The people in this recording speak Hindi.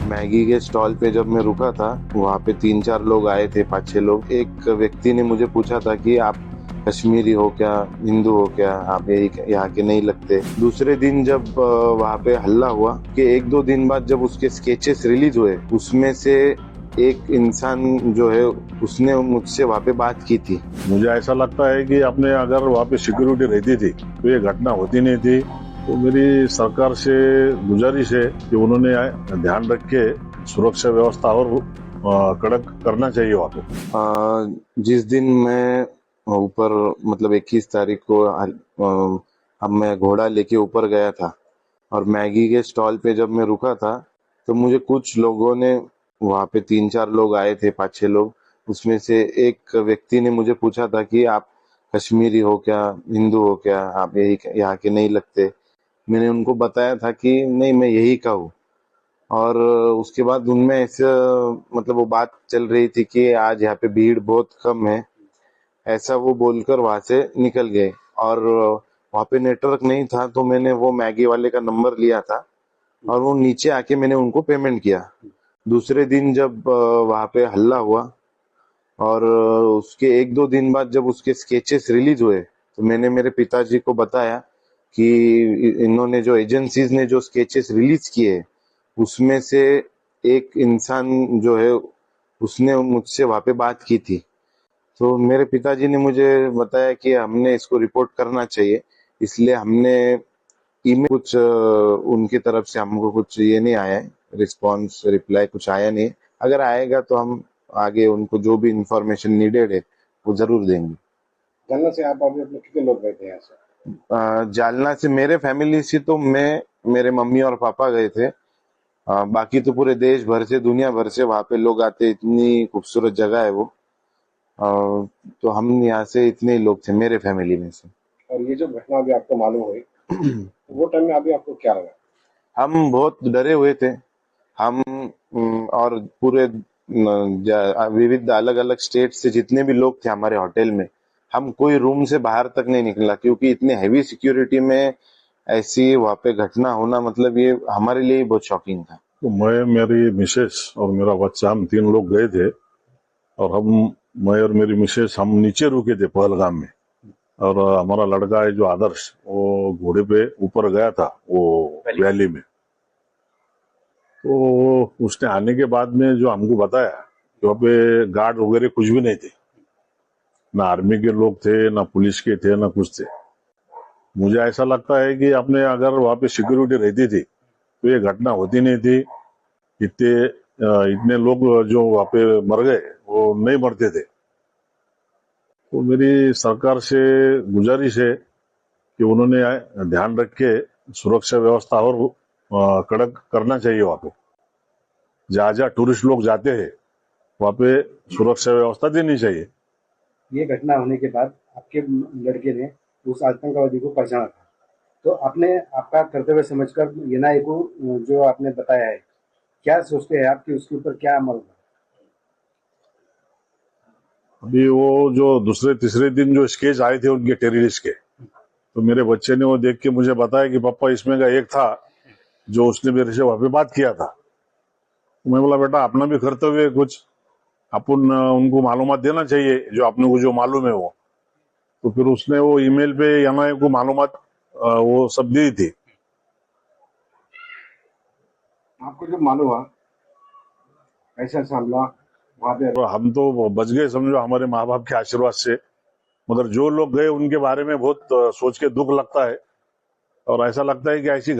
मैगी के स्टॉल पे जब मैं रुका था, वहाँ पे 3-4 लोग आए थे, 5-6 लोग। एक व्यक्ति ने मुझे पूछा था कि आप कश्मीरी हो क्या, हिंदू हो क्या, आप यही यहाँ के नहीं लगते। दूसरे दिन जब वहाँ पे हल्ला हुआ कि 1-2 दिन बाद जब उसके स्केचेस रिलीज हुए, उसमें से एक इंसान जो है उसने मुझसे वहाँ पे बात की थी। मुझे ऐसा लगता है कि अपने अगर वहाँ पे सिक्योरिटी रहती थी तो ये घटना होती नहीं थी। तो मेरी सरकार से गुजारिश है कि उन्होंने ध्यान रख के सुरक्षा व्यवस्था और कड़क करना चाहिए वहाँ पे। जिस दिन मैं ऊपर मतलब 21 तारीख को अब मैं घोड़ा लेके ऊपर गया था और मैगी के स्टॉल पे जब मैं रुका था, तो मुझे कुछ लोगों ने, वहाँ पे 3-4 लोग आए थे, 5-6 लोग। उसमें से एक व्यक्ति ने मुझे पूछा था कि आप कश्मीरी हो क्या, हिंदू हो क्या, आप यही यहाँ के नहीं लगते। मैंने उनको बताया था कि नहीं, मैं यही का हूँ। और उसके बाद उनमें ऐसे मतलब वो बात चल रही थी कि आज यहाँ पे भीड़ बहुत कम है, ऐसा वो बोलकर वहां से निकल गए। और वहां पे नेटवर्क नहीं था, तो मैंने वो मैगी वाले का नंबर लिया था और वो नीचे आके मैंने उनको पेमेंट किया। दूसरे दिन जब वहां पे हल्ला हुआ और उसके 1-2 दिन बाद जब उसके स्केचेस रिलीज हुए, तो मैंने मेरे पिताजी को बताया कि इन्होंने जो एजेंसीज ने जो स्केचेस रिलीज किए, उसमें से एक इंसान जो है उसने मुझसे वहां पे बात की थी। तो मेरे पिताजी ने मुझे बताया कि हमने इसको रिपोर्ट करना चाहिए, इसलिए हमने ईमेल कुछ उनकी तरफ से हमको कुछ ये नहीं आया है, रिस्पांस रिप्लाई कुछ आया नहीं है। अगर आएगा तो हम आगे उनको जो भी इंफॉर्मेशन नीडेड है वो जरूर देंगे। जालना से आप अभी अपने कितने लोग गए थे यहाँ से? जालना से मेरे फैमिली से तो मैं, मेरे मम्मी और पापा गए थे। बाकी तो पूरे देश भर से, दुनिया भर से वहां पे लोग आते, इतनी खूबसूरत जगह है वो। तो हम यहाँ से इतने ही लोग थे मेरे फैमिली में से। और ये जो घटना अभी आपको मालूम हुई, वो टाइम में अभी आपको क्या लगा? हम बहुत डरे हुए थे। हम और पूरे विविध अलग अलग स्टेट से जितने भी लोग थे हमारे होटल में, हम कोई रूम से बाहर तक नहीं निकला, क्योंकि इतने हैवी सिक्योरिटी में ऐसी वहां पे घटना होना मतलब ये हमारे लिए ही बहुत शॉकिंग था। तो मैं, मेरी मिसेस और मेरा बच्चा, हम 3 लोग गए थे। और मैं और मेरी मिसेस हम नीचे रुके थे पहलगाम में। और हमारा लड़का है जो आदर्श, वो घोड़े पे ऊपर गया था वो वैली में। तो उसने आने के बाद में जो हमको बताया कि वहाँ पे गार्ड वगैरह कुछ भी नहीं थे, ना आर्मी के लोग थे, ना पुलिस के थे, ना कुछ थे। मुझे ऐसा लगता है कि अपने अगर वहाँ पे सिक्योरिटी रहती थी तो ये घटना होती नहीं थी। इतने लोग जो वहाँ पे मर गए वो नहीं मरते थे। तो मेरी सरकार से गुजारिश है कि उन्होंने ध्यान रख के सुरक्षा व्यवस्था और कड़क करना चाहिए वहाँ पे। जहाँ जहाँ टूरिस्ट लोग जाते हैं वहाँ पे सुरक्षा व्यवस्था देनी चाहिए। ये घटना होने के बाद आपके लड़के ने उस आतंकवादी को पहचाना था, तो आपने आपका कर्तव्य समझकर एनआईए को जो आपने बताया है, क्या सोचते हैं आप कि उसके ऊपर क्या अमल होगा? अभी वो जो दूसरे तीसरे दिन जो स्केच आए थे उनके टेररिस्ट के, तो मेरे बच्चे ने वो देख के मुझे बताया कि पापा इसमें का एक था जो उसने मेरे से वहां पे बात किया था। तो मैं बोला बेटा अपना भी कर्तव्य है कुछ, अपन उनको मालूमात देना चाहिए जो अपने को जो मालूम है वो। तो फिर उसने वो ईमेल पे एनआईए को मालूमात वो सब दी थी। आपको जब मालूम हुआ ऐसा मामला वहाँ पे, और हम तो बच गए समझो हमारे माँ बाप के आशीर्वाद से। मगर जो लोग गए उनके बारे में बहुत सोच के दुख लगता है और ऐसा लगता है कि ऐसी